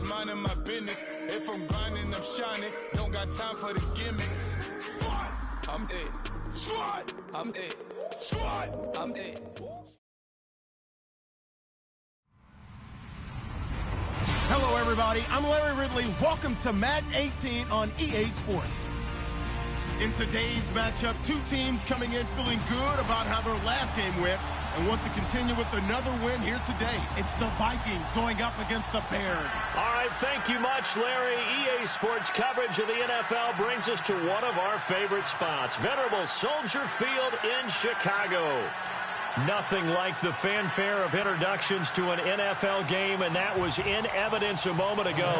just minding my business. If I'm grinding, I'm shining. Don't got time for the gimmicks. I'm it. Squad. I'm it. Squad. I'm it. Hello, everybody. I'm Larry Ridley. Welcome to Madden 18 on EA Sports. In today's matchup, two teams coming in feeling good about how their last game went and want to continue with another win here today. It's the Vikings going up against the Bears. All right, thank you much, Larry. EA Sports coverage of the NFL brings us to one of our favorite spots, venerable Soldier Field in Chicago. Nothing like the fanfare of introductions to an NFL game, and that was in evidence a moment ago.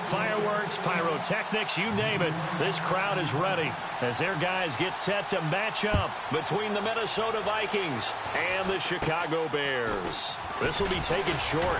Fireworks, pyrotechnics, you name it. This crowd is ready as their guys get set to match up between the Minnesota Vikings and the Chicago Bears. This will be taken short.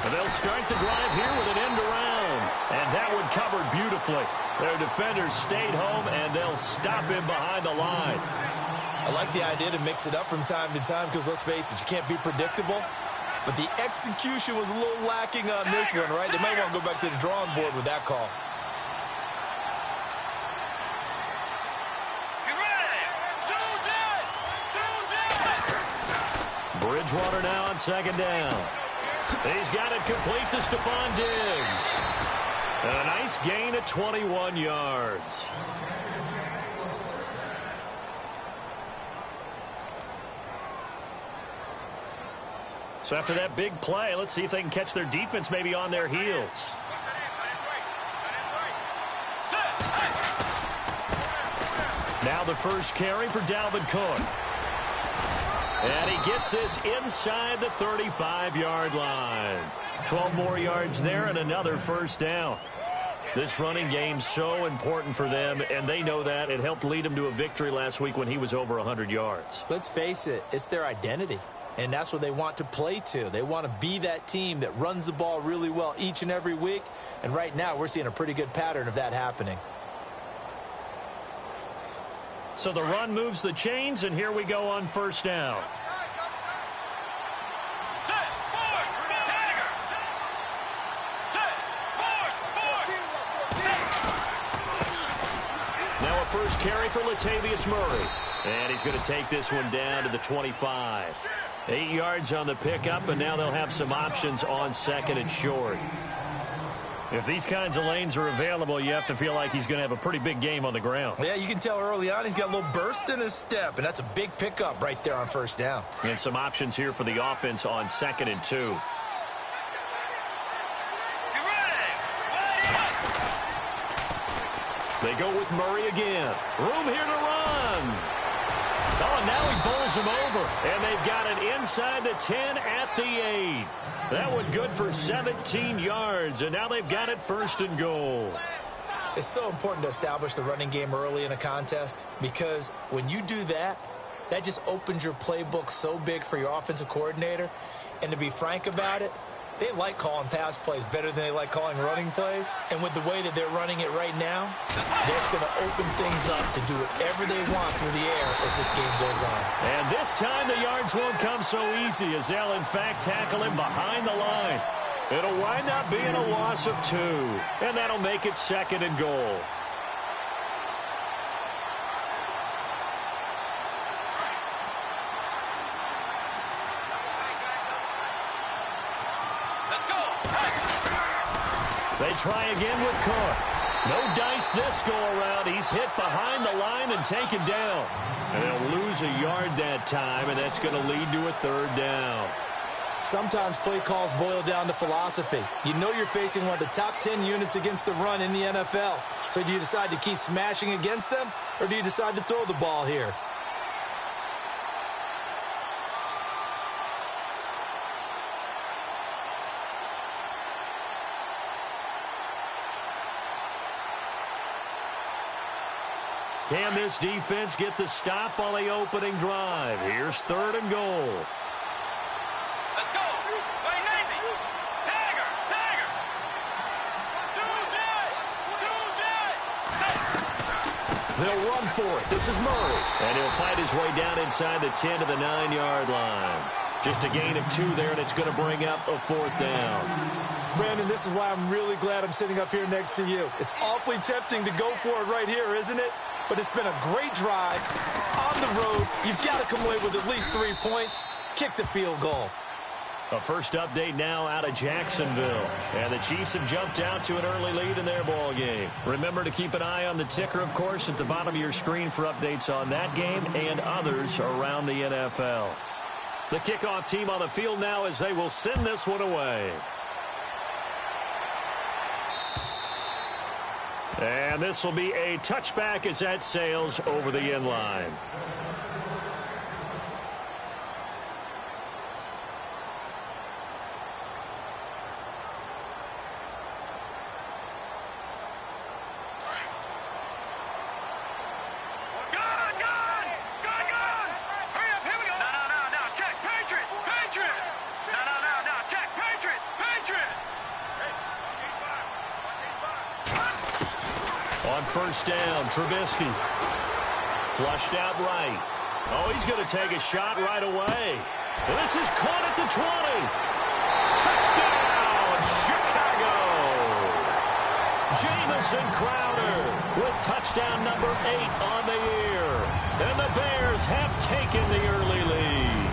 They'll start the drive here with an end around. And that one covered beautifully. Their defenders stayed home, and they'll stop him behind the line. I like the idea to mix it up from time to time because, let's face it, you can't be predictable. But the execution was a little lacking on this one, right? They might want to go back to the drawing board with that call. Bridgewater now on second down. He's got it complete to Stephon Diggs. And a nice gain at 21 yards. So after that big play, let's see if they can catch their defense maybe on their heels. Now the first carry for Dalvin Cook. And he gets this inside the 35-yard line. 12 more yards there and another first down. This running game's so important for them, and they know that. It helped lead them to a victory last week when he was over 100 yards. Let's face it, it's their identity, and that's what they want to play to. They want to be that team that runs the ball really well each and every week, and right now we're seeing a pretty good pattern of that happening. So the run moves the chains, and here we go on first down. Now a first carry for Latavius Murray. And he's going to take this one down to the 25. 8 yards on the pickup, and now they'll have some options on second and short. If these kinds of lanes are available, you have to feel like he's going to have a pretty big game on the ground. Yeah, you can tell early on he's got a little burst in his step, and that's a big pickup right there on first down. And some options here for the offense on second and 2. They go with Murray again. Room here to run. Oh, and now he bowls him over. And they've got it inside the 10 at the 8. That one good for 17 yards, and now they've got it first and goal. It's so important to establish the running game early in a contest because when you do that, that just opens your playbook so big for your offensive coordinator. And to be frank about it, they like calling pass plays better than they like calling running plays. And with the way that they're running it right now, that's going to open things up to do whatever they want through the air as this game goes on. And this time the yards won't come so easy as they'll, in fact, tackle him behind the line. It'll wind up being a loss of 2, and that'll make it second and goal. They try again with Cook. No dice this go-around. He's hit behind the line and taken down. And they'll lose a yard that time, and that's going to lead to a third down. Sometimes play calls boil down to philosophy. You know you're facing one of the top 10 units against the run in the NFL. So do you decide to keep smashing against them, or do you decide to throw the ball here? Can this defense get the stop on the opening drive? Here's 3rd and goal. Let's go. Wait, Navy. Tiger. They'll run for it. This is Murray. And he'll fight his way down inside the 10 to the 9-yard line. Just a gain of 2 there, and it's going to bring up a 4th down. Brandon, this is why I'm really glad I'm sitting up here next to you. It's awfully tempting to go for it right here, isn't it? But it's been a great drive on the road. You've got to come away with at least 3 points. Kick the field goal. A first update now out of Jacksonville. And the Chiefs have jumped out to an early lead in their ball game. Remember to keep an eye on the ticker, of course, at the bottom of your screen for updates on that game and others around the NFL. The kickoff team on the field now as they will send this one away. And this will be a touchback as that sails over the end line. On first down, Trubisky. Flushed out right. Oh, he's going to take a shot right away. This is caught at the 20. Touchdown, Chicago. Jamison Crowder with touchdown number 8 on the year. And the Bears have taken the early lead.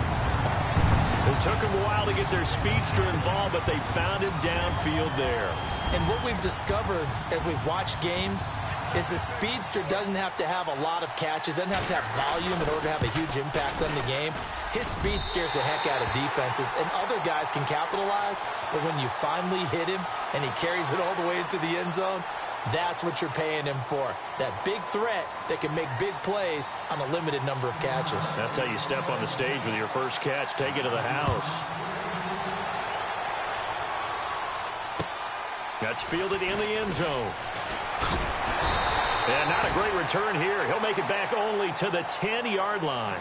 It took them a while to get their speedster involved, but they found him downfield there. And what we've discovered as we've watched games is the speedster doesn't have to have a lot of catches, doesn't have to have volume in order to have a huge impact on the game. His speed scares the heck out of defenses, and other guys can capitalize, but when you finally hit him and he carries it all the way into the end zone, that's what you're paying him for. That big threat that can make big plays on a limited number of catches. That's how you step on the stage with your first catch. Take it to the house. That's fielded in the end zone. And not a great return here. He'll make it back only to the 10-yard line.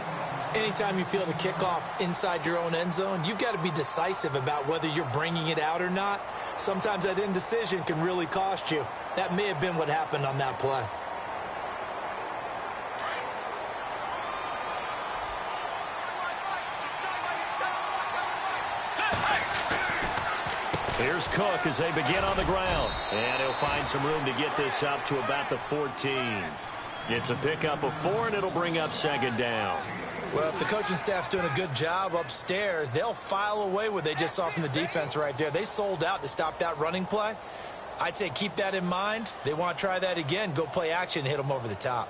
Anytime you feel the kickoff inside your own end zone, you've got to be decisive about whether you're bringing it out or not. Sometimes that indecision can really cost you. That may have been what happened on that play. Here's Cook as they begin on the ground. And he'll find some room to get this up to about the 14. It's a pickup of 4, and it'll bring up 2nd down. Well, if the coaching staff's doing a good job upstairs, they'll file away what they just saw from the defense right there. They sold out to stop that running play. I'd say keep that in mind. They want to try that again. Go play action, hit them over the top.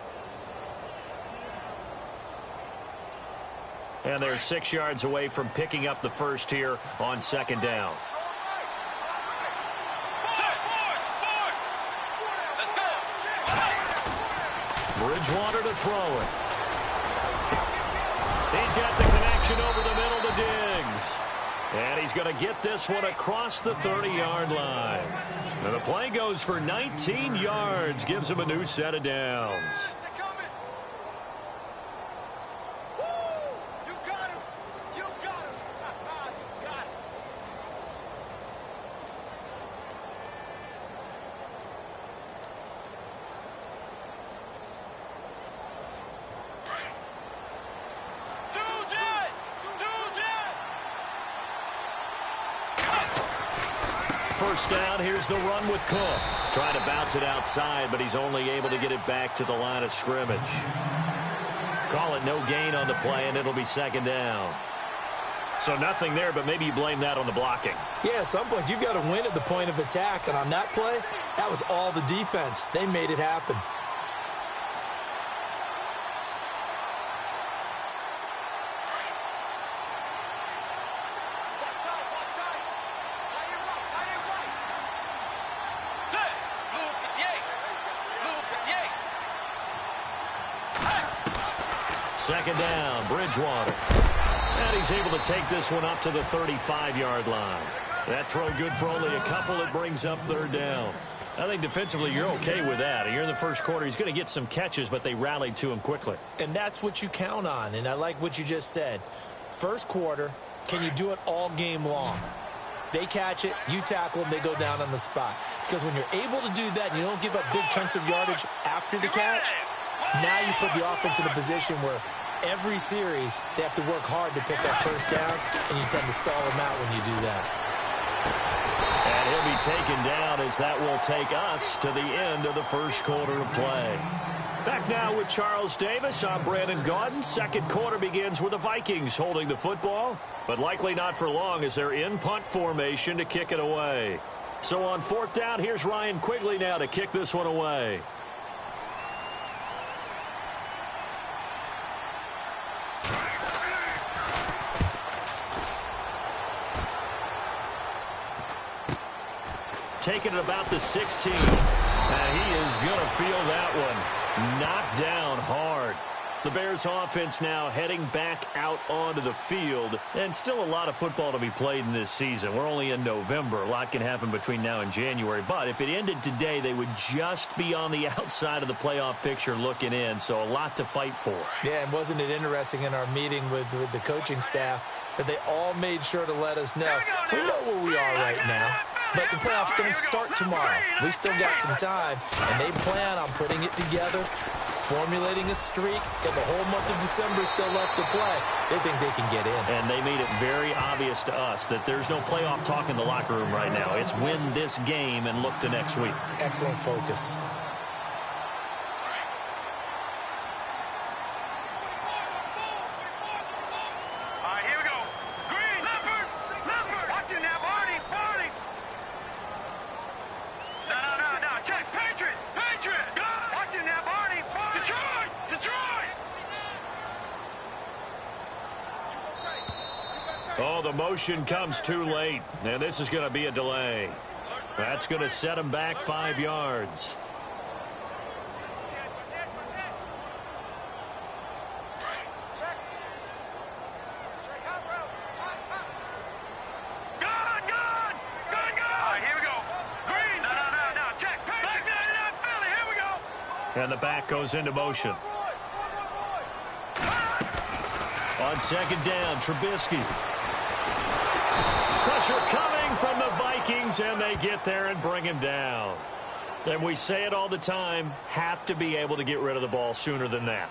And they're 6 yards away from picking up the first here on 2nd down. Bridgewater to throw it. He's got the connection over the middle to Diggs. And he's going to get this one across the 30-yard line. And the play goes for 19 yards, gives him a new set of downs. First down, here's the run with Cook. Trying to bounce it outside, but he's only able to get it back to the line of scrimmage. Call it no gain on the play, and it'll be 2nd down. So nothing there, but maybe you blame that on the blocking. Yeah, at some point, you've got to win at the point of attack, and on that play, that was all the defense. They made it happen. Second down, Bridgewater. And he's able to take this one up to the 35-yard line. That throw good for only a couple. It brings up 3rd down. I think defensively you're okay with that. Here in the first quarter, he's going to get some catches, but they rallied to him quickly. And that's what you count on, and I like what you just said. First quarter, can you do it all game long? They catch it, you tackle them, they go down on the spot. Because when you're able to do that and you don't give up big chunks of yardage after the catch, now you put the offense in a position where every series they have to work hard to pick up first downs, and you tend to stall them out when you do that. And he'll be taken down as that will take us to the end of the first quarter of play. Back now with Charles Davis. I'm Brandon Gaudin. Second quarter begins with the Vikings holding the football, but likely not for long as they're in punt formation to kick it away. So on fourth down, here's Ryan Quigley now to kick this one away. Taking it about the 16. And he is going to feel that one. Knocked down hard. The Bears offense now heading back out onto the field. And still a lot of football to be played in this season. We're only in November. A lot can happen between now and January. But if it ended today, they would just be on the outside of the playoff picture looking in. So a lot to fight for. Yeah, and wasn't it interesting in our meeting with the coaching staff that they all made sure to let us know. We know where we are right now. But the playoffs don't start tomorrow. We still got some time, and they plan on putting it together, formulating a streak, and the whole month of December still left to play. They think they can get in. And they made it very obvious to us that there's no playoff talk in the locker room right now. It's win this game and look to next week. Excellent focus. Oh, the motion comes too late, and this is going to be a delay. That's going to set him back 5 yards. And the back goes into motion. On second down, Trubisky. Pressure coming from the Vikings, and they get there and bring him down. And we say it all the time, have to be able to get rid of the ball sooner than that.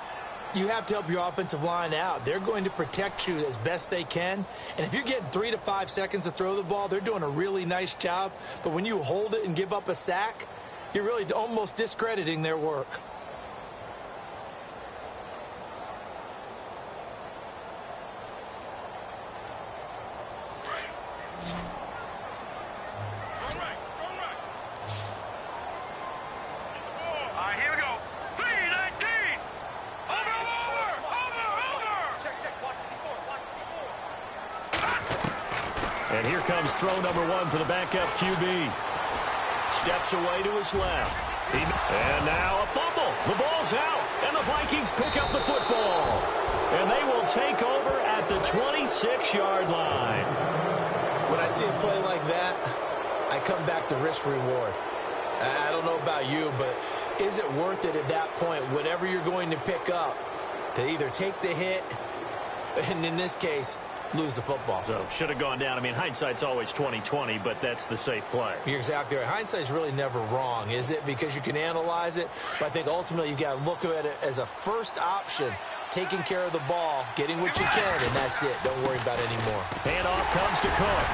You have to help your offensive line out. They're going to protect you as best they can. And if you're getting 3 to 5 seconds to throw the ball, they're doing a really nice job. But when you hold it and give up a sack, you're really almost discrediting their work. And here comes throw number 1 for the backup QB. Steps away to his left. And now a fumble. The ball's out. And the Vikings pick up the football. And they will take over at the 26-yard line. When I see a play like that, I come back to risk reward. I don't know about you, but is it worth it at that point, whatever you're going to pick up, to either take the hit, and in this case, lose the football? So should have gone down. I mean, hindsight's always 20/20, but that's the safe play. You're exactly right. Hindsight's really never wrong, is it? Because you can analyze it, but I think ultimately you got to look at it as a first option, taking care of the ball, getting what you can, and that's it. Don't worry about it anymore. Handoff comes to Cook.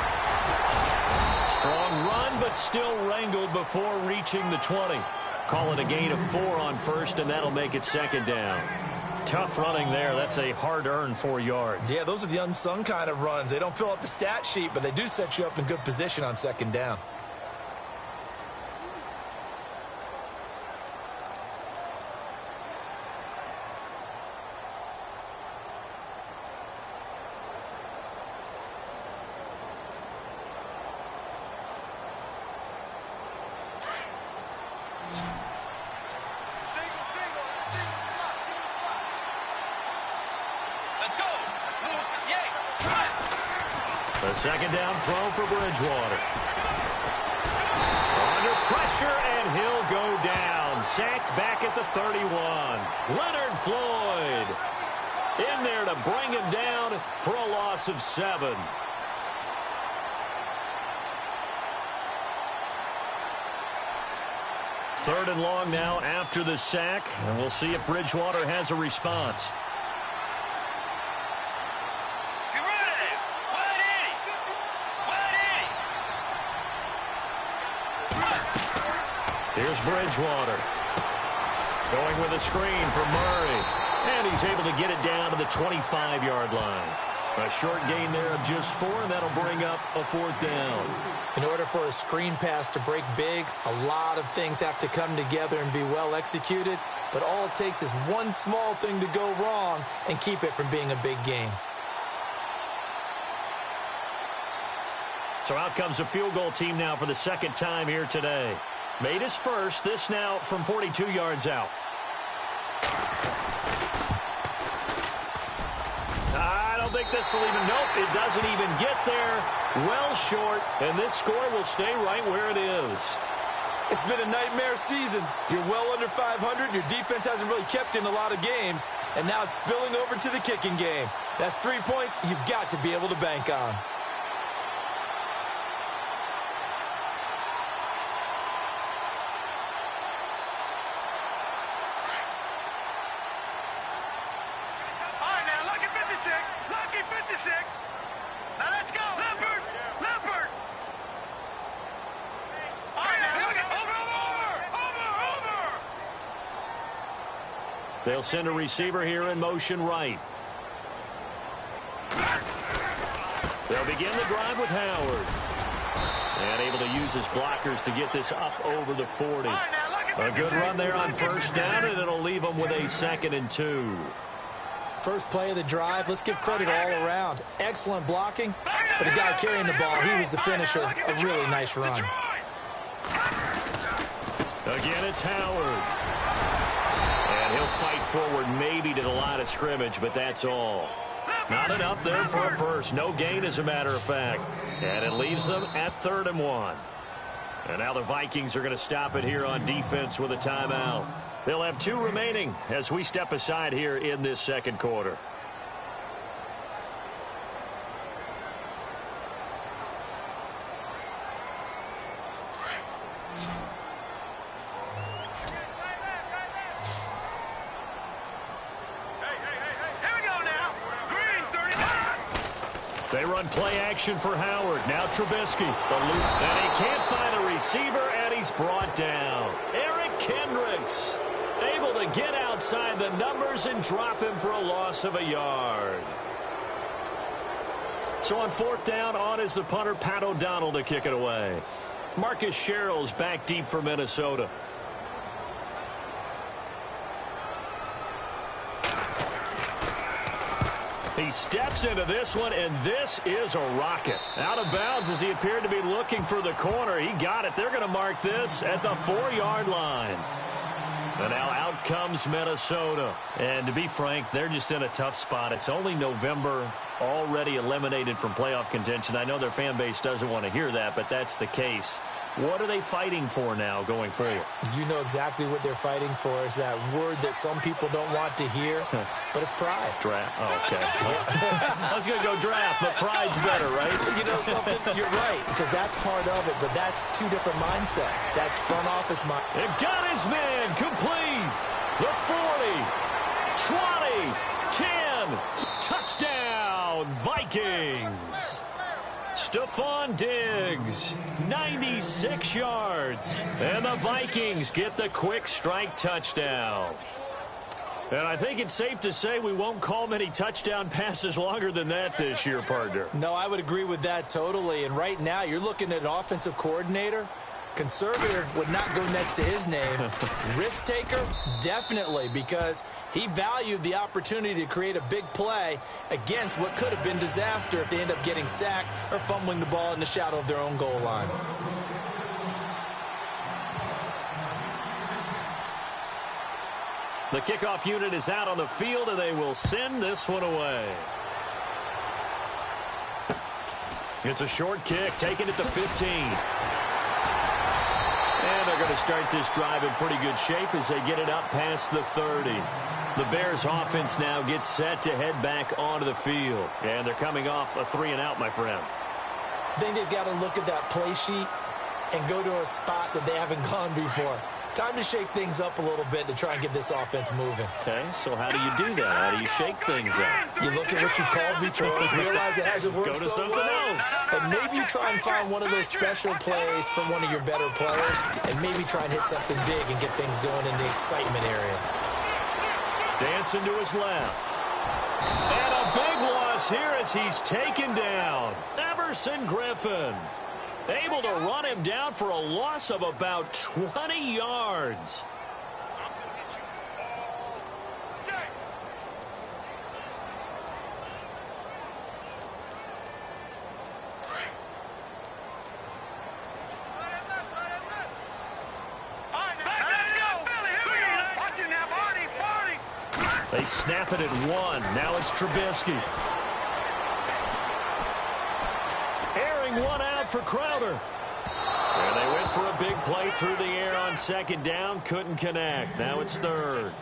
Strong run, but still wrangled before reaching the 20. Call it a gain of 4 on first, and that'll make it second down. Tough running there. That's a hard-earned 4 yards. Yeah, those are the unsung kind of runs. They don't fill up the stat sheet, but they do set you up in good position on second down. The second down throw for Bridgewater. Under Pressure, and he'll go down. Sacked back at the 31. Leonard Floyd in there to bring him down for a loss of 7. Third and long now after the sack, and we'll see if Bridgewater has a response. Here's Bridgewater. Going with a screen for Murray. And he's able to get it down to the 25-yard line. A short gain there of just 4, and that'll bring up a 4th down. In order for a screen pass to break big, a lot of things have to come together and be well executed. But all it takes is one small thing to go wrong and keep it from being a big game. So out comes a field goal team now for the second time here today. Made his first, this now from 42 yards out. I don't think this will even, nope, it doesn't even get there. Well short, and this score will stay right where it is. It's been a nightmare season. You're well under 500. Your defense hasn't really kept you in a lot of games, and now it's spilling over to the kicking game. That's 3 points you've got to be able to bank on. They'll send a receiver here in motion right. They'll begin the drive with Howard. And able to use his blockers to get this up over the 40. A good run there on first down, and it'll leave them with a 2nd and 2. First play of the drive, let's give credit all around. Excellent blocking, but the guy carrying the ball, he was the finisher. A really nice run. Again, it's Howard. And he'll fight forward maybe to the line of scrimmage, but that's all. Not enough there for a first. No gain, as a matter of fact. And it leaves them at 3rd and 1. And now the Vikings are going to stop it here on defense with a timeout. They'll have 2 remaining as we step aside here in this second quarter. They run play action for Howard. Now Trubisky. And he can't find a receiver, and he's brought down. Eric Kendricks able to get outside the numbers and drop him for a loss of a yard. So on 4th down, on is the punter, Pat O'Donnell, to kick it away. Marcus Sherrill's back deep for Minnesota. He steps into this one, and this is a rocket. Out of bounds as he appeared to be looking for the corner. He got it. They're going to mark this at the 4-yard line. And now out comes Minnesota. And to be frank, they're just in a tough spot. It's only November, already eliminated from playoff contention. I know their fan base doesn't want to hear that, but that's the case. What are they fighting for now going forward? You know exactly what they're fighting for is that word that some people don't want to hear, but it's pride. Draft. Oh, okay. I was going to go draft, but pride's better, right? You know something? You're right, because that's part of it, but that's 2 different mindsets. That's front office mind. And got his man complete. The 40, 20, 10, touchdown, Vikings. Stephon Diggs, 96 yards. And the Vikings get the quick strike touchdown. And I think it's safe to say we won't call many touchdown passes longer than that this year, partner. No, I would agree with that totally. And right now, you're looking at an offensive coordinator. Conservative would not go next to his name. Risk taker, definitely, because he valued the opportunity to create a big play against what could have been disaster if they end up getting sacked or fumbling the ball in the shadow of their own goal line. The kickoff unit is out on the field, and they will send this one away. It's a short kick, taking it to 15. And to start this drive in pretty good shape as they get it up past the 30. The Bears offense now gets set to head back onto the field. And they're coming off a 3-and-out, my friend. I think they've got to look at that play sheet and go to a spot that they haven't gone before. Time to shake things up a little bit to try and get this offense moving. Okay, so how do you do that? How do you shake things up? You look at what you've called before, realize it hasn't worked Go to so something well, else. and maybe you try and find one of those special plays from one of your better players, and maybe try and hit something big and get things going in the excitement area. Dancing to his left. And a big loss here as he's taken down. Everson Griffin. Able to run him down for a loss of about 20 yards. They snap it at 1. Now it's Trubisky. Airing one out for Crowder. And they went for a big play through the air on second down. Couldn't connect. Now it's third.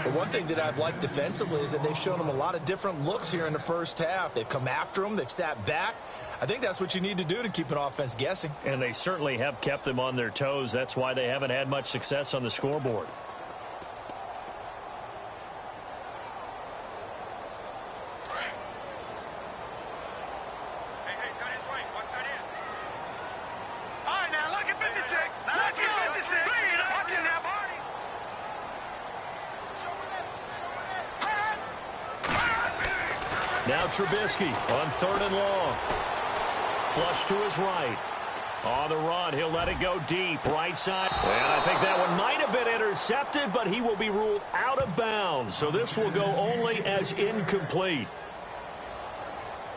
But one thing that I've liked defensively is that they've shown them a lot of different looks here in the first half. They've come after them. They've sat back. I think that's what you need to do to keep an offense guessing. And they certainly have kept them on their toes. That's why they haven't had much success on the scoreboard. Now Trubisky on 3rd and long. Flush to his right. On the run, he'll let it go deep. Right side. And I think that one might have been intercepted, but he will be ruled out of bounds. So this will go only as incomplete.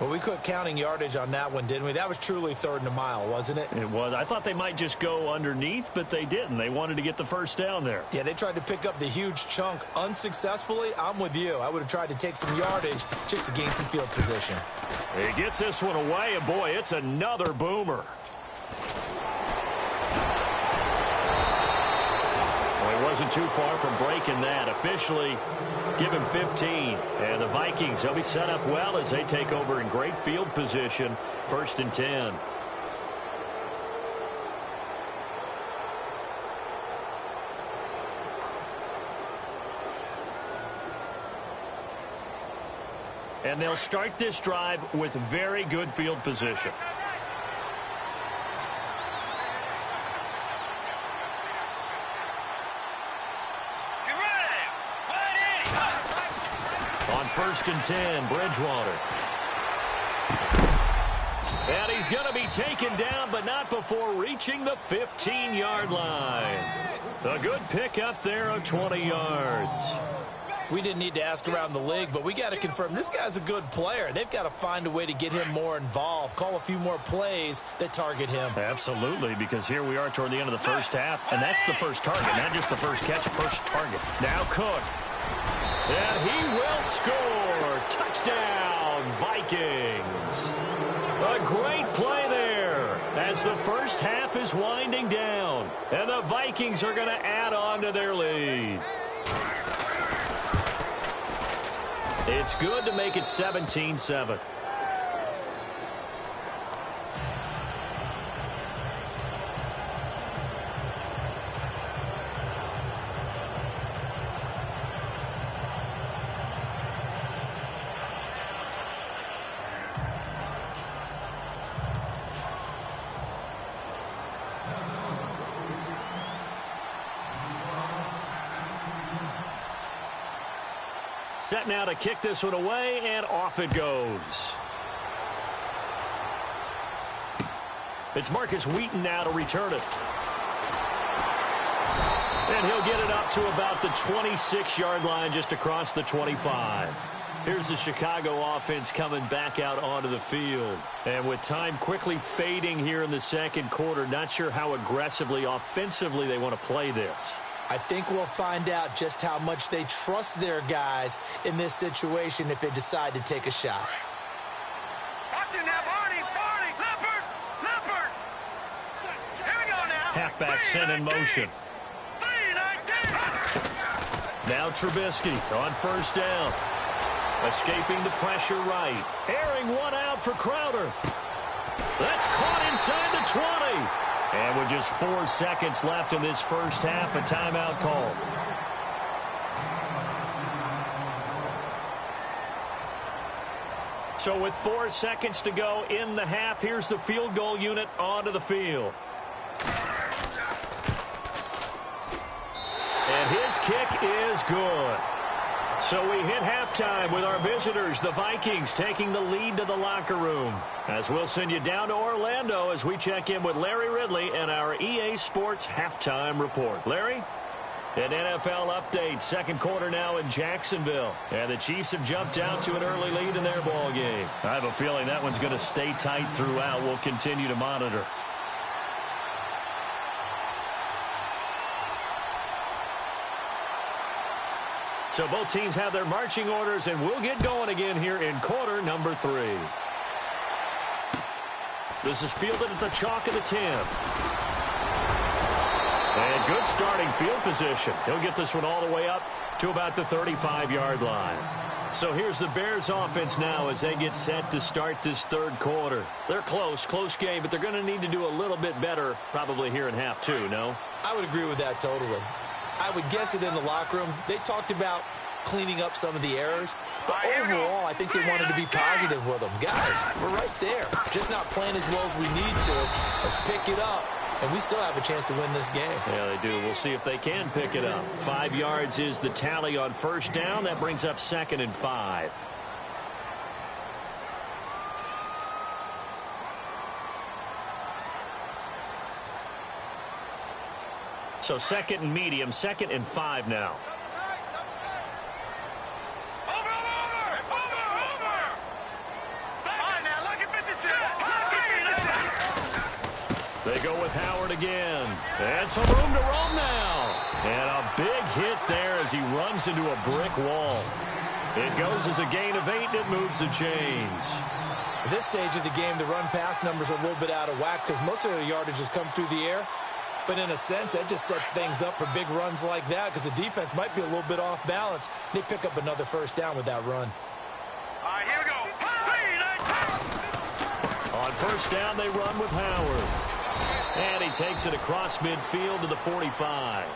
Well, we quit counting yardage on that one, didn't we? That was truly 3rd and a mile, wasn't it? It was. I thought they might just go underneath, but they didn't. They wanted to get the first down there. Yeah, they tried to pick up the huge chunk unsuccessfully. I'm with you. I would have tried to take some yardage just to gain some field position. He gets this one away, and boy, it's another boomer. Well, he wasn't too far from breaking that. Officially, give him 15. And the Vikings, they'll be set up well as they take over in great field position. 1st and 10. And they'll start this drive with very good field position. On 1st and 10, Bridgewater. And he's going to be taken down, but not before reaching the 15-yard line. A good pickup there of 20 yards. We didn't need to ask around the league, but we got to confirm this guy's a good player. They've got to find a way to get him more involved, call a few more plays that target him. Absolutely, because here we are toward the end of the first half, and that's the first target, not just the first catch, first target. Now Cook. And he will score. Touchdown, Vikings. A great play there as the first half is winding down, and the Vikings are going to add on to their lead. It's good to make it 17-7. Set now to kick this one away, and off it goes. It's Marcus Wheaton now to return it. And he'll get it up to about the 26-yard line, just across the 25. Here's the Chicago offense coming back out onto the field. And with time quickly fading here in the second quarter, not sure how aggressively, offensively they want to play this. I think we'll find out just how much they trust their guys in this situation if they decide to take a shot. Watching now, Barney, Leopard. Here we go now. Halfback sent in motion. Now Trubisky on first down. Escaping the pressure right. Airing one out for Crowder. That's caught inside the 20. And with just 4 seconds left in this first half, a timeout call. So with 4 seconds to go in the half, here's the field goal unit onto the field. And his kick is good. So we hit halftime with our visitors, the Vikings, taking the lead to the locker room. As we'll send you down to Orlando as we check in with Larry Ridley and our EA Sports halftime report. Larry? An NFL update. Second quarter now in Jacksonville. And the Chiefs have jumped out to an early lead in their ball game. I have a feeling that one's going to stay tight throughout. We'll continue to monitor. So both teams have their marching orders, and we'll get going again here in quarter number 3. This is fielded at the chalk of the 10. And good starting field position. He'll get this one all the way up to about the 35-yard line. So here's the Bears offense now as they get set to start this third quarter. They're close game, but they're going to need to do a little bit better probably here in half 2, no? I would agree with that totally. I would guess it in the locker room. They talked about cleaning up some of the errors, but overall, I think they wanted to be positive with them. Guys, we're right there. Just not playing as well as we need to. Let's pick it up, and we still have a chance to win this game. Yeah, they do. We'll see if they can pick it up. 5 yards is the tally on first down. That brings up 2nd and 5. So 2nd and medium, 2nd and 5 now. They go with Howard again. And some room to roam now. And a big hit there as he runs into a brick wall. It goes as a gain of 8, and it moves the chains. At this stage of the game, the run-pass numbers are a little bit out of whack because most of the yardage has come through the air. But in a sense, that just sets things up for big runs like that because the defense might be a little bit off balance. They pick up another first down with that run. All right, here we go. On first down, they run with Howard. And he takes it across midfield to the 45.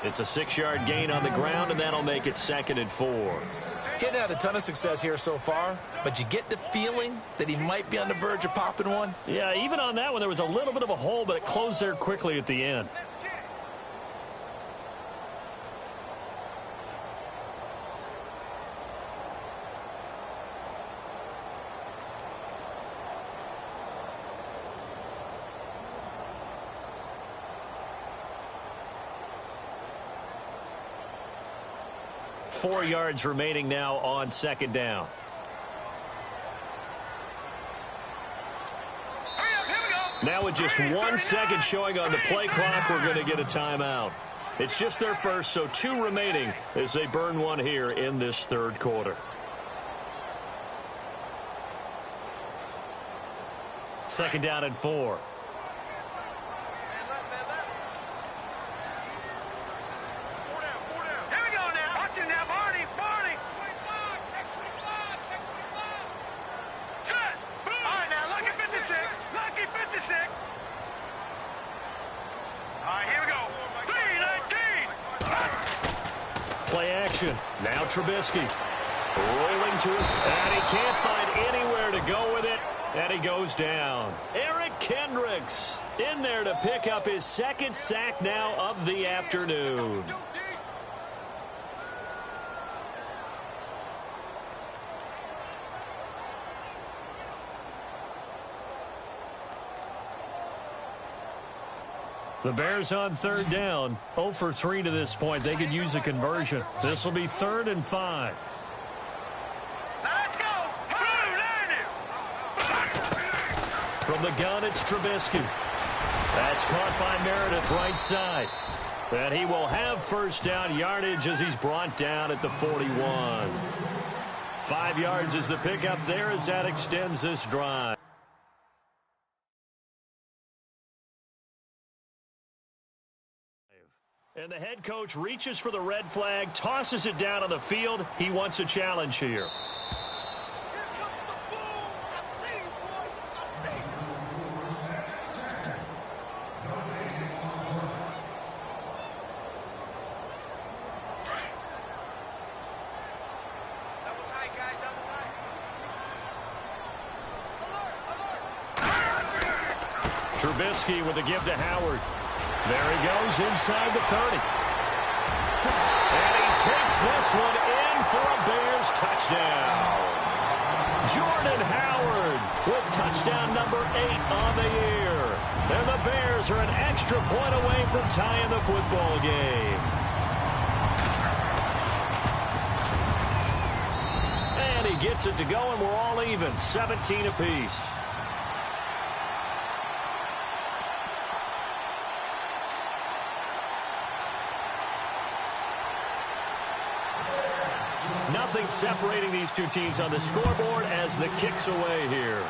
It's a 6-yard gain on the ground, and that'll make it 2nd and 4. Getting had a ton of success here so far, but you get the feeling that he might be on the verge of popping one. Yeah, even on that one, there was a little bit of a hole, but it closed there quickly at the end. Four yards remaining now on 2nd down. Now with just 1 second showing on the play clock, we're going to get a timeout. It's just their first, so 2 remaining as they burn one here in this third quarter. Second down and 4. Play action. Now Trubisky rolling to it, and he can't find anywhere to go with it, and he goes down. Eric Kendricks in there to pick up his 2nd sack now of the afternoon. The Bears on 3rd down, 0 for 3 to this point. They could use a conversion. This will be 3rd and 5. Let's go! From the gun, it's Trubisky. That's caught by Meredith right side. And he will have first down yardage as he's brought down at the 41. 5 yards is the pickup there as that extends this drive. And the head coach reaches for the red flag, tosses it down on the field. He wants a challenge here. Trubisky with a give to Howard. There he goes inside the 30. And he takes this one in for a Bears touchdown. Jordan Howard with touchdown number 8 on the year. And the Bears are an extra point away from tying the football game. And he gets it to go, and we're all even, 17 apiece. Nothing separating these two teams on the scoreboard as the kick's away here.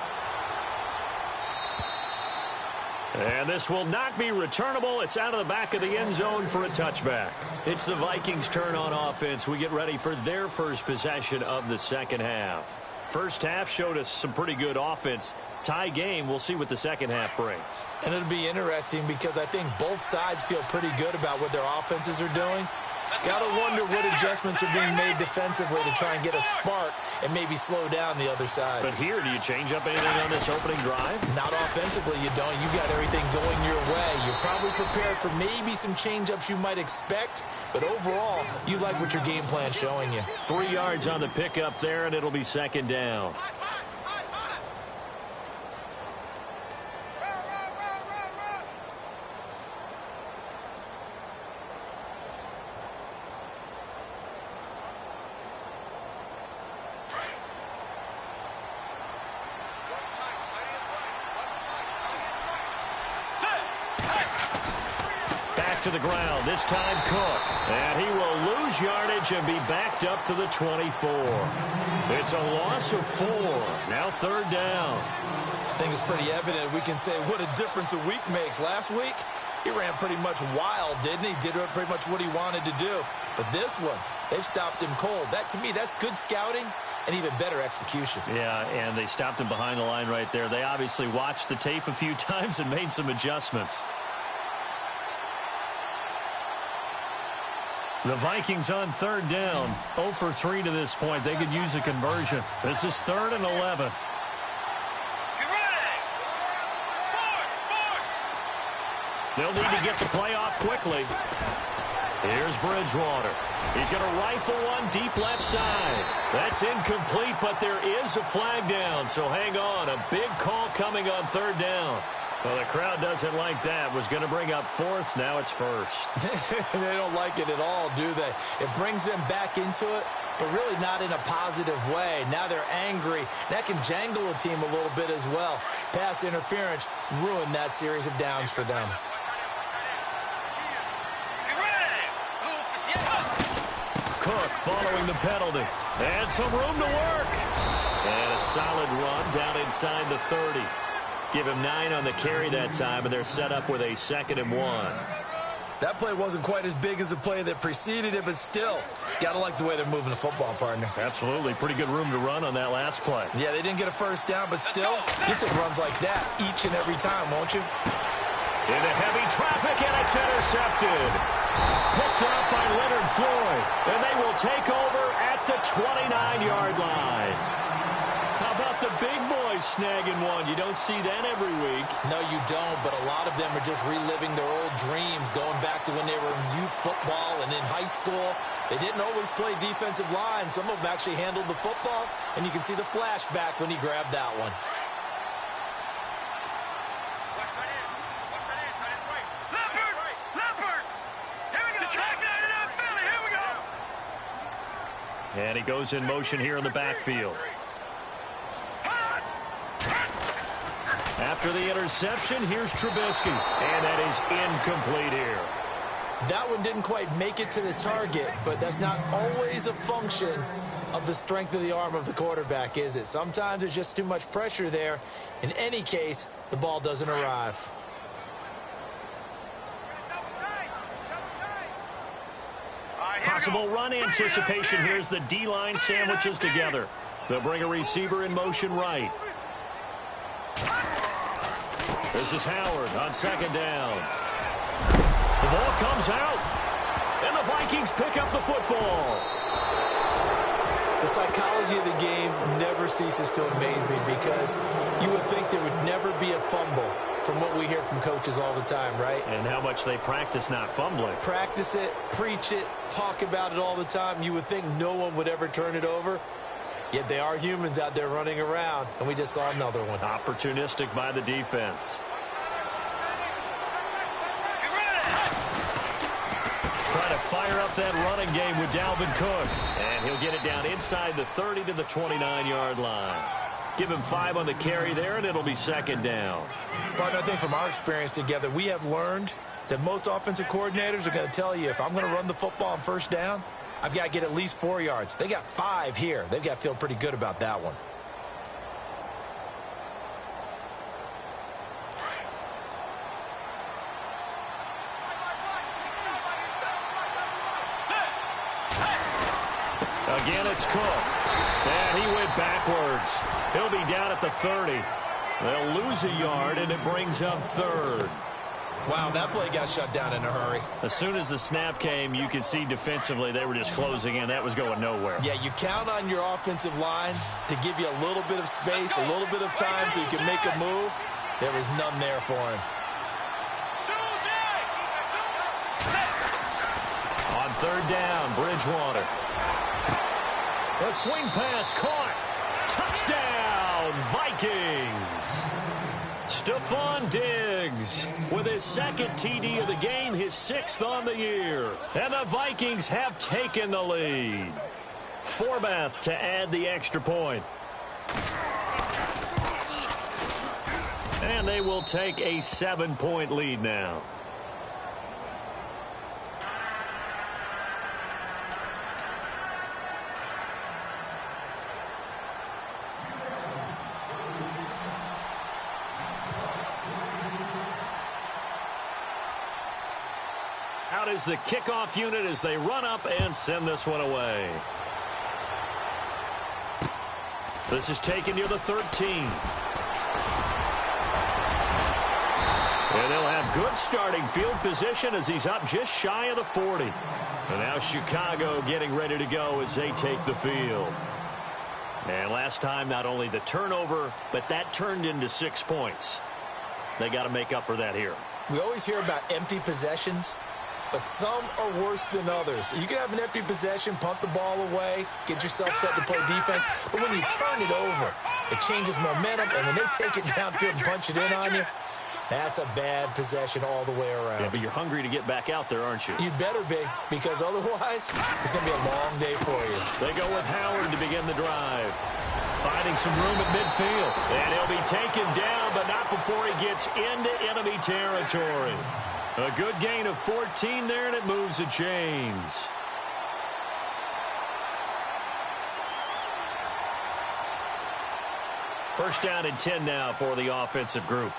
And this will not be returnable. It's out of the back of the end zone for a touchback. It's the Vikings' turn on offense. We get ready for their first possession of the second half. First half showed us some pretty good offense. Tie game, we'll see what the second half brings. And it'll be interesting because I think both sides feel pretty good about what their offenses are doing. Gotta wonder what adjustments are being made defensively to try and get a spark and maybe slow down the other side. But here, do you change up anything on this opening drive? Not offensively, you don't. You got everything going your way. You're probably prepared for maybe some change-ups you might expect, but overall, you like what your game plan's showing you. 3 yards on the pickup there, and it'll be second down. To the ground, this time Cook. And he will lose yardage and be backed up to the 24. It's a loss of 4. Now third down. I think it's pretty evident. We can say what a difference a week makes. Last week, he ran pretty much wild, didn't he? Did pretty much what he wanted to do. But this one, they've stopped him cold. That, to me, that's good scouting and even better execution. Yeah, and they stopped him behind the line right there. They obviously watched the tape a few times and made some adjustments. The Vikings on third down, 0 for 3 to this point. They could use a conversion. This is 3rd and 11. They'll need to get the play off quickly. Here's Bridgewater. He's going to rifle one deep left side. That's incomplete, but there is a flag down, so hang on. A big call coming on third down. Well, the crowd doesn't like that. Was going to bring up 4th. Now it's 1st. They don't like it at all, do they? It brings them back into it, but really not in a positive way. Now they're angry. That can jangle a team a little bit as well. Pass interference ruined that series of downs for them. Cook following the penalty. And some room to work. And a solid run down inside the 30. Give him 9 on the carry that time, and they're set up with a 2nd and 1. That play wasn't quite as big as the play that preceded it, but still, gotta like the way they're moving the football, partner. Absolutely. Pretty good room to run on that last play. Yeah, they didn't get a first down, but still, you take runs like that each and every time, won't you? Into heavy traffic, and it's intercepted. Picked up by Leonard Floyd, and they will take over at the 29-yard line. How about the big boys snagging one? You don't see that every week. No, you don't, but a lot of them are just reliving their old dreams, going back to when they were in youth football and in high school. They didn't always play defensive line. Some of them actually handled the football, and you can see the flashback when he grabbed that one. And he goes in motion here in the backfield. After the interception, here's Trubisky. And that is incomplete here. That one didn't quite make it to the target, but that's not always a function of the strength of the arm of the quarterback, is it? Sometimes there's just too much pressure there. In any case, the ball doesn't arrive. Possible run anticipation. Here's the D-line sandwiches together. They'll bring a receiver in motion right. This is Howard on second down. The ball comes out, and the Vikings pick up the football. The psychology of the game never ceases to amaze me because you would think there would never be a fumble from what we hear from coaches all the time, right? And how much they practice not fumbling. Practice it, preach it, talk about it all the time. You would think no one would ever turn it over. Yet they are humans out there running around, and we just saw another one. Opportunistic by the defense. Trying to fire up that running game with Dalvin Cook. And he'll get it down inside the 30 to the 29-yard line. Give him 5 on the carry there, and it'll be second down. Partner, I think from our experience together, we have learned that most offensive coordinators are going to tell you, if I'm going to run the football on first down, I've got to get at least 4 yards. They got 5 here. They've got to feel pretty good about that one. Again, it's Cook. And he went backwards. He'll be down at the 30. They'll lose a yard, and it brings up third. Wow, that play got shut down in a hurry. As soon as the snap came, you could see defensively they were just closing in. That was going nowhere. Yeah, you count on your offensive line to give you a little bit of space, a little bit of time so you can make a move. There was none there for him. On third down, Bridgewater. The swing pass caught. Touchdown, Vikings. Stephon Diggs with his second TD of the game, his 6th on the year. And the Vikings have taken the lead. Forbath to add the extra point. And they will take a 7-point lead now. Out is the kickoff unit as they run up and send this one away. This is taken near the 13. And they'll have good starting field position as he's up just shy of the 40. And now Chicago getting ready to go as they take the field. And last time, not only the turnover, but that turned into 6 points. They got to make up for that here. We always hear about empty possessions, but some are worse than others. You can have an empty possession, punt the ball away, get yourself set to play defense, but when you turn it over, it changes momentum, and when they take it downfield and punch it in on you, that's a bad possession all the way around. Yeah, but you're hungry to get back out there, aren't you? You'd better be, because otherwise, it's going to be a long day for you. They go with Howard to begin the drive. Finding some room at midfield. And he'll be taken down, but not before he gets into enemy territory. A good gain of 14 there, and it moves the chains. First down and 10 now for the offensive group.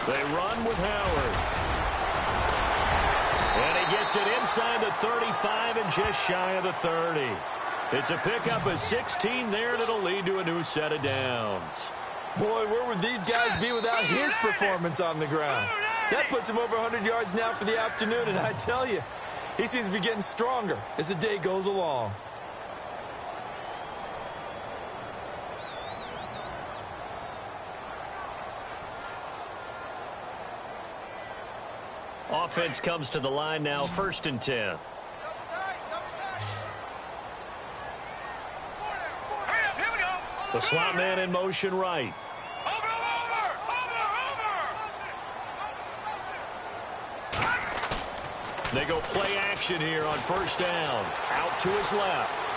They run with Howard. And he gets it inside the 35 and just shy of the 30. It's a pickup of 16 there, and it'll lead to a new set of downs. Boy, where would these guys be without his performance on the ground? That puts him over 100 yards now for the afternoon, and I tell you, he seems to be getting stronger as the day goes along. Offense comes to the line now, 1st and 10. The slot man in motion right. They go play action here on 1st down. Out to his left.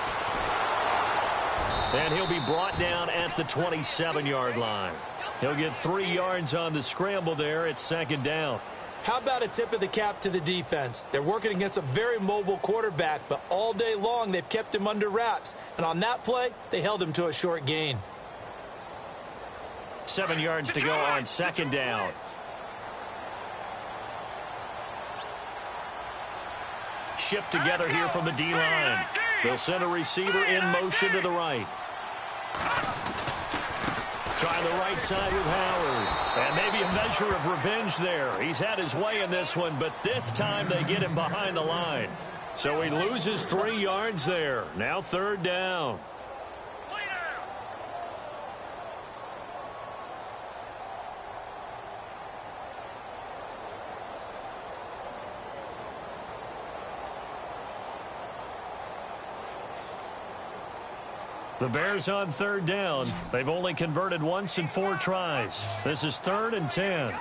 And he'll be brought down at the 27-yard line. He'll get 3 yards on the scramble there. It's 2nd down. How about a tip of the cap to the defense? They're working against a very mobile quarterback, but all day long they've kept him under wraps. And on that play, they held him to a short gain. 7 yards to go on 2nd down. shift together here from the D-line. They'll send a receiver in motion to the right. Try the right side with Howard. And maybe a measure of revenge there. He's had his way in this one, but this time they get him behind the line. So he loses 3 yards there. Now 3rd down. The Bears on 3rd down. They've only converted once in 4 tries. This is 3rd and 10. All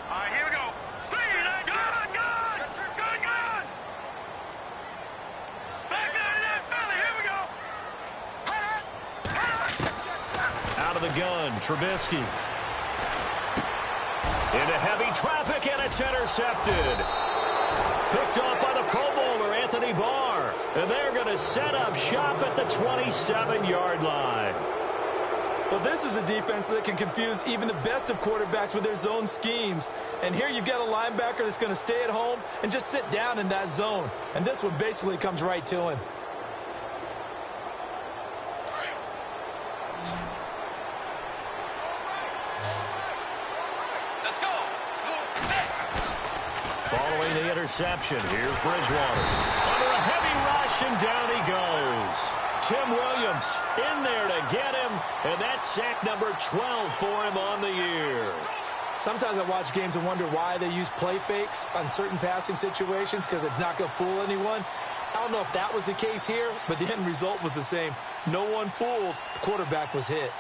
right, here we go. Good. Back out of that belly. Here we go. Out of the gun, Trubisky. Into heavy traffic, and it's intercepted. Picked off by the Pro Bowler, Anthony Barr. And they're going to set up shop at the 27-yard line. Well, this is a defense that can confuse even the best of quarterbacks with their zone schemes. And here you've got a linebacker that's going to stay at home and just sit down in that zone. And this one basically comes right to him. Let's go. Following the interception, here's Bridgewater. Under a heavy rush, and down he goes. Tim Williams in there to get him, and that's sack number 12 for him on the year. Sometimes I watch games and wonder why they use play fakes on certain passing situations, because it's not going to fool anyone. I don't know if that was the case here, but the end result was the same. No one fooled. The quarterback was hit.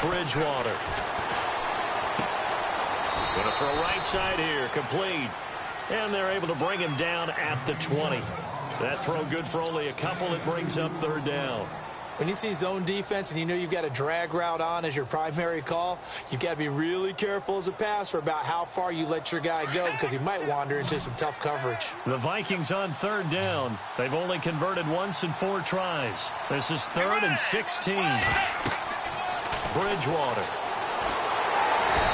Bridgewater. Going to throw right side here, complete. And they're able to bring him down at the 20. That throw good for only a couple. It brings up 3rd down. When you see zone defense and you know you've got a drag route on as your primary call, you've got to be really careful as a passer about how far you let your guy go, because he might wander into some tough coverage. The Vikings on 3rd down. They've only converted once in 4 tries. This is 3rd and 16. Bridgewater.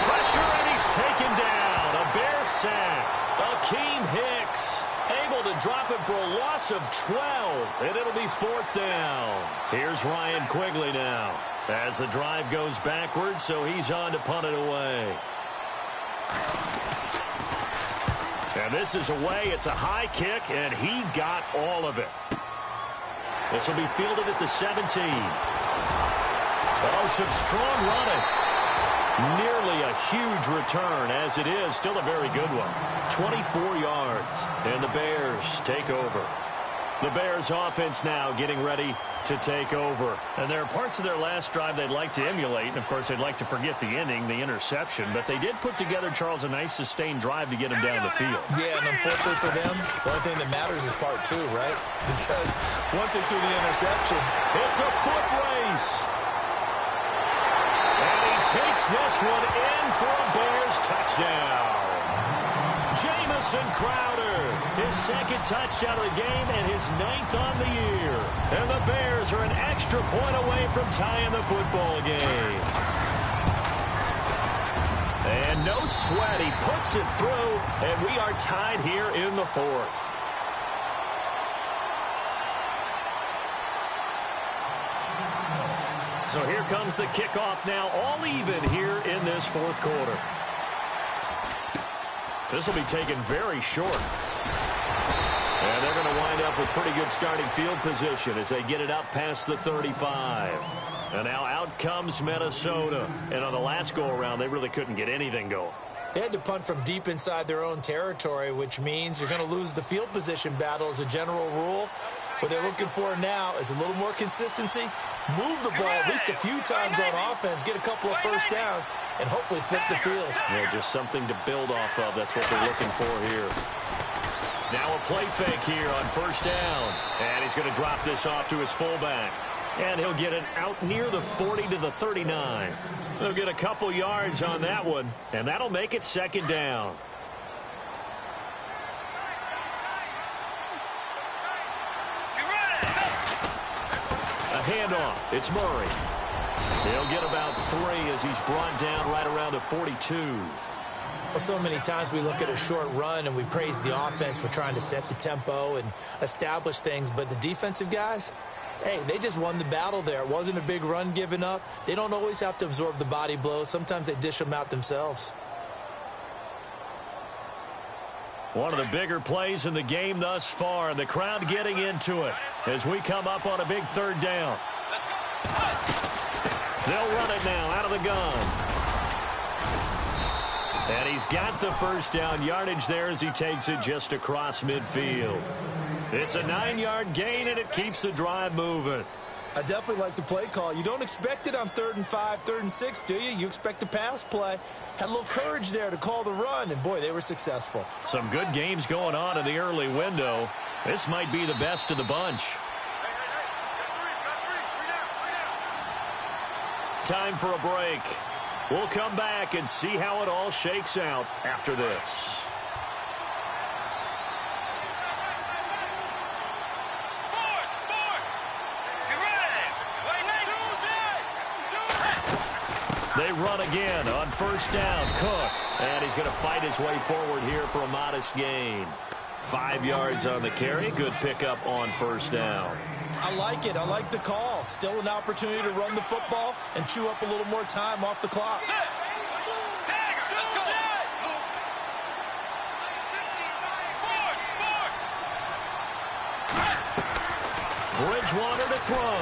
Pressure, and he's taken down. A Bear sack. Akeem Hicks able to drop him for a loss of 12, and it'll be 4th down. Here's Ryan Quigley now as the drive goes backwards, so he's on to punt it away. And this is away. It's a high kick, and he got all of it. This will be fielded at the 17. Oh, some strong running. Nearly a huge return, as it is. Still a very good one. 24 yards, and the Bears take over. The Bears offense now getting ready to take over. And there are parts of their last drive they'd like to emulate. And, of course, they'd like to forget the ending, the interception. But they did put together, Charles, a nice sustained drive to get him down the field. Yeah, and unfortunately for them, the only thing that matters is part 2, right? Because once they threw the interception, it's a foot race. And he takes this one in for a Bears touchdown. Jamison Crowder, his 2nd touchdown of the game and his 9th on the year. And the Bears are an extra point away from tying the football game. And no sweat, he puts it through, and we are tied here in the 4th. So here comes the kickoff now, all even here in this 4th quarter. This will be taken very short. And they're going to wind up with pretty good starting field position as they get it out past the 35. And now out comes Minnesota. And on the last go-around, they really couldn't get anything going. They had to punt from deep inside their own territory, which means you're going to lose the field position battle as a general rule. What they're looking for now is a little more consistency, move the ball at least a few times on offense, get a couple of first downs, and hopefully flip the field. Yeah, just something to build off of. That's what they're looking for here. Now a play fake here on 1st down. And he's going to drop this off to his fullback. And he'll get it out near the 40 to the 39. He'll get a couple yards on that one, and that'll make it 2nd down. A handoff. It's Murray. He'll get about 3 as he's brought down right around the 42. Well, so many times we look at a short run and we praise the offense for trying to set the tempo and establish things, but the defensive guys, hey, they just won the battle there. It wasn't a big run given up. They don't always have to absorb the body blows. Sometimes they dish them out themselves. One of the bigger plays in the game thus far, and the crowd getting into it as we come up on a big 3rd down. They'll run it now out of the gun. And he's got the 1st down yardage there as he takes it just across midfield. It's a 9-yard gain, and it keeps the drive moving. I definitely like the play call. You don't expect it on 3rd and 5, 3rd and 6, do you? You expect a pass play. Had a little courage there to call the run, and, boy, they were successful. Some good games going on in the early window. This might be the best of the bunch. Time for a break. We'll come back and see how it all shakes out after this. They run again on 1st down. Cook. And he's going to fight his way forward here for a modest gain. 5 yards on the carry. Good pickup on 1st down. I like it. I like the call. Still an opportunity to run the football and chew up a little more time off the clock. Bridgewater to throw.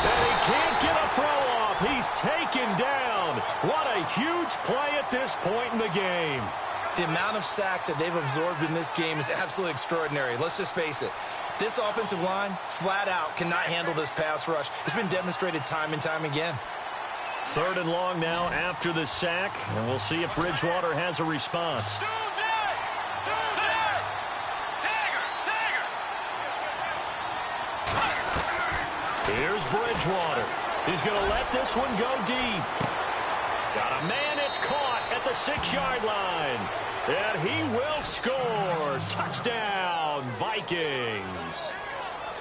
And he can't get a throw off. He's taken down. What a huge play at this point in the game. The amount of sacks that they've absorbed in this game is absolutely extraordinary. Let's just face it. This offensive line, flat out, cannot handle this pass rush. It's been demonstrated time and time again. 3rd and long now after the sack, and we'll see if Bridgewater has a response. Here's Bridgewater. He's going to let this one go deep. Got a man, it's caught at the 6-yard line. And he will score. Touchdown, Vikings.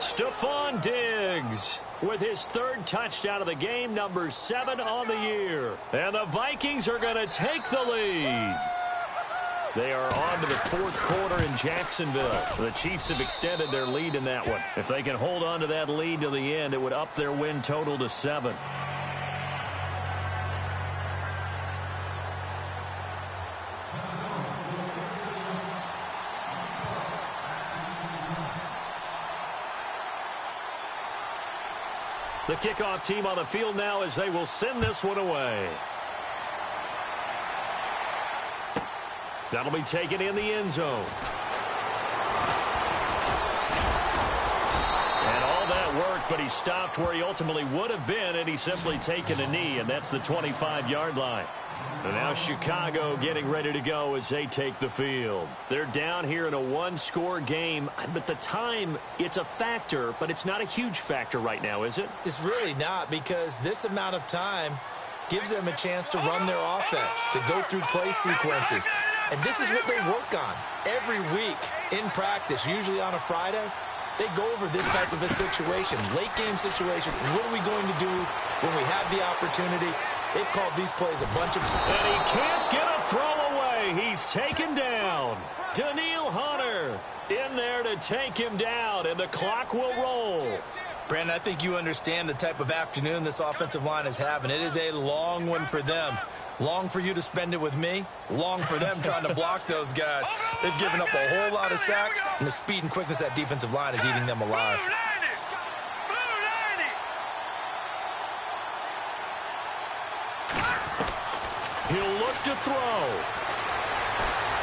Stephon Diggs with his 3rd touchdown of the game, number 7 on the year. And the Vikings are going to take the lead. They are on to the 4th quarter in Jacksonville. The Chiefs have extended their lead in that one. If they can hold on to that lead to the end, it would up their win total to 7. The kickoff team on the field now as they will send this one away. That'll be taken in the end zone. And all that worked, but he stopped where he ultimately would have been, and he's simply taken a knee, and that's the 25-yard line. And now Chicago getting ready to go as they take the field. They're down here in a 1-score game. At the time, it's a factor, but it's not a huge factor right now, is it? It's really not, because this amount of time gives them a chance to run their offense, to go through play sequences. And this is what they work on every week in practice, usually on a Friday. They go over this type of a situation, late game situation. What are we going to do when we have the opportunity? They've called these plays a bunch of... And he can't get a throw away. He's taken down. Daniil Hunter in there to take him down, and the clock will roll. Brandon, I think you understand the type of afternoon this offensive line is having. It is a long one for them. Long for you to spend it with me. Long for them trying to block those guys. They've given up a whole lot of sacks, and the speed and quickness of that defensive line is eating them alive. He'll look to throw.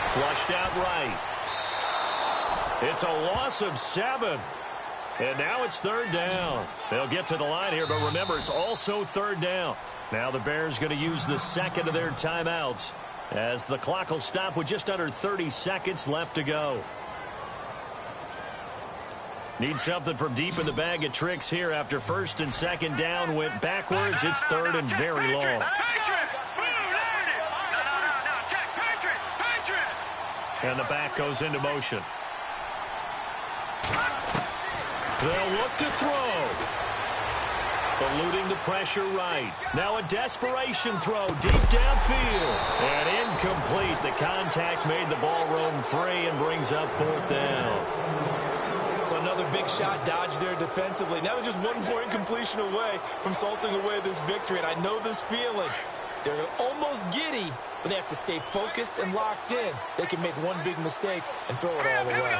Flushed out right. It's a loss of 7. And now it's 3rd down. They'll get to the line here, but remember, it's also 3rd down. Now the Bears going to use the 2nd of their timeouts as the clock will stop with just under 30 seconds left to go. Need something from deep in the bag of tricks here after 1st and 2nd down went backwards. It's 3rd and very long. And the back goes into motion. They'll look to throw. eluding the pressure right. Now a desperation throw deep downfield. And incomplete. The contact made the ball roam free and brings up 4th down. So another big shot dodged there defensively. Now they're just one more incompletion away from salting away this victory. And I know this feeling. They're almost giddy, but they have to stay focused and locked in. They can make one big mistake and throw it all away.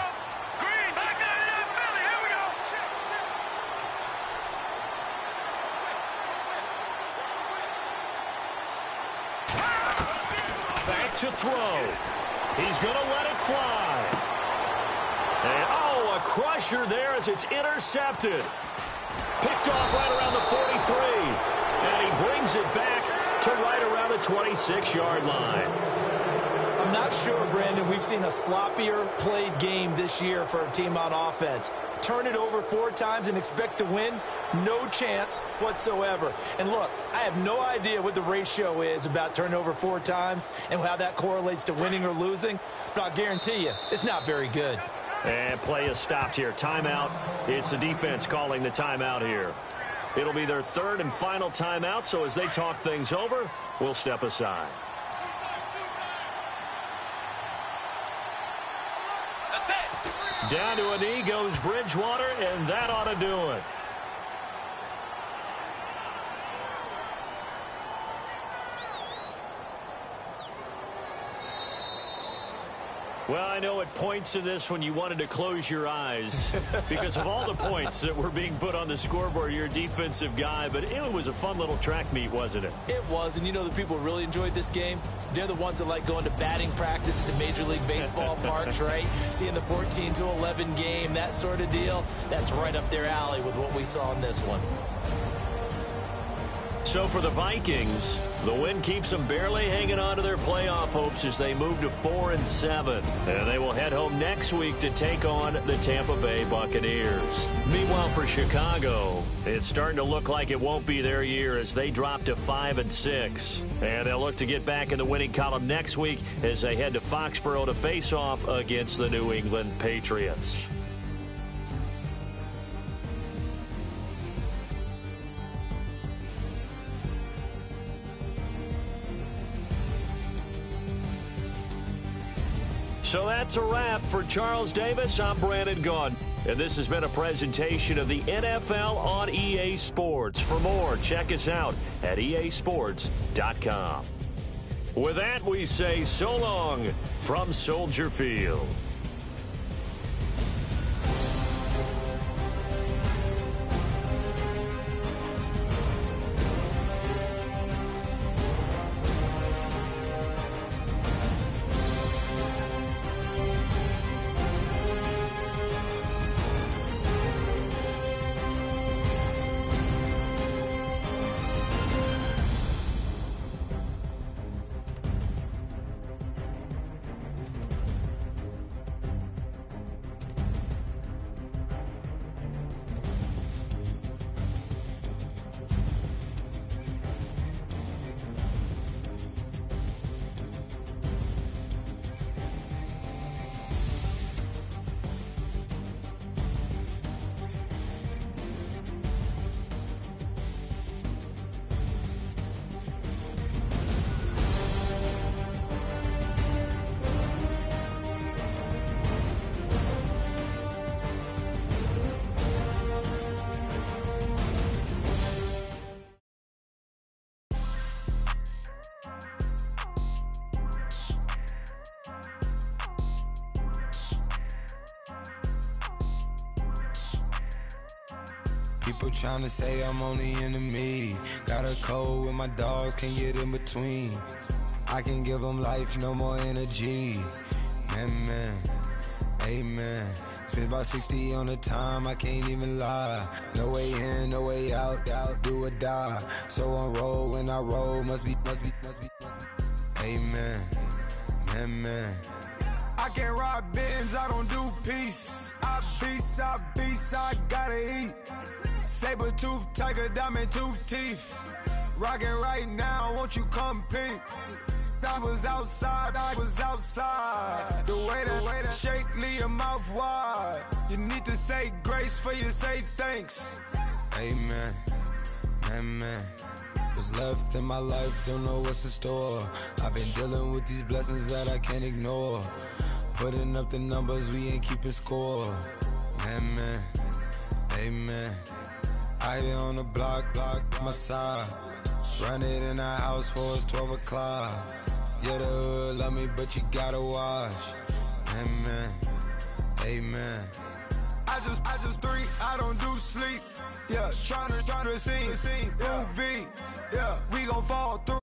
Green, back down, Philly. Here we go. Back to throw. He's going to let it fly. And, oh, a crusher there as it's intercepted. Picked off right around the 43. And he brings it back to right around the 26-yard line. I'm not sure, Brandon, we've seen a sloppier played game this year for a team on offense. Turn it over 4 times and expect to win? No chance whatsoever. And look, I have no idea what the ratio is about turning over 4 times and how that correlates to winning or losing, but I'll guarantee you, it's not very good. And play is stopped here. Timeout. It's the defense calling the timeout here. It'll be their 3rd and final timeout, so as they talk things over, we'll step aside. That's it. Down to a knee goes Bridgewater, and that ought to do it. Well, I know at points in this when you wanted to close your eyes because of all the points that were being put on the scoreboard. You're a defensive guy, but it was a fun little track meet, wasn't it? It was, and you know the people who really enjoyed this game? They're the ones that like going to batting practice at the Major League Baseball parks, right? Seeing the 14-11 game, that sort of deal. That's right up their alley with what we saw in this one. So for the Vikings, the win keeps them barely hanging on to their playoff hopes as they move to 4-7. And they will head home next week to take on the Tampa Bay Buccaneers. Meanwhile, for Chicago, it's starting to look like it won't be their year as they drop to 5-6. And they'll look to get back in the winning column next week as they head to Foxborough to face off against the New England Patriots. So that's a wrap. For Charles Davis, I'm Brandon Gaudin. And this has been a presentation of the NFL on EA Sports. For more, check us out at easports.com. With that, we say so long from Soldier Field. People tryna say I'm only in the media. Got a cold with my dogs, can't get in between. I can give them life, no more energy. Man, amen. Spent about 60 on the time, I can't even lie. No way in, no way out, do or die. So on roll, when I roll, must be. Amen, man. I can't ride Benz, I don't do peace. I beast, I gotta eat. Saber tooth, tiger, diamond tooth teeth. Rockin' right now, won't you come peep? I was outside. The way that shake, leave your mouth wide. You need to say grace for you say thanks. Amen. man. What's left in my life, don't know what's in store. I've been dealing with these blessings that I can't ignore. Putting up the numbers, we ain't keeping score. Man, amen. I be on the block, my side. Run it in our house for it's 12 o'clock. Yeah, the hood love me, but you gotta watch. Amen. I just three, I don't do sleep. Yeah, tryna see, UV. Yeah, we gon' fall through.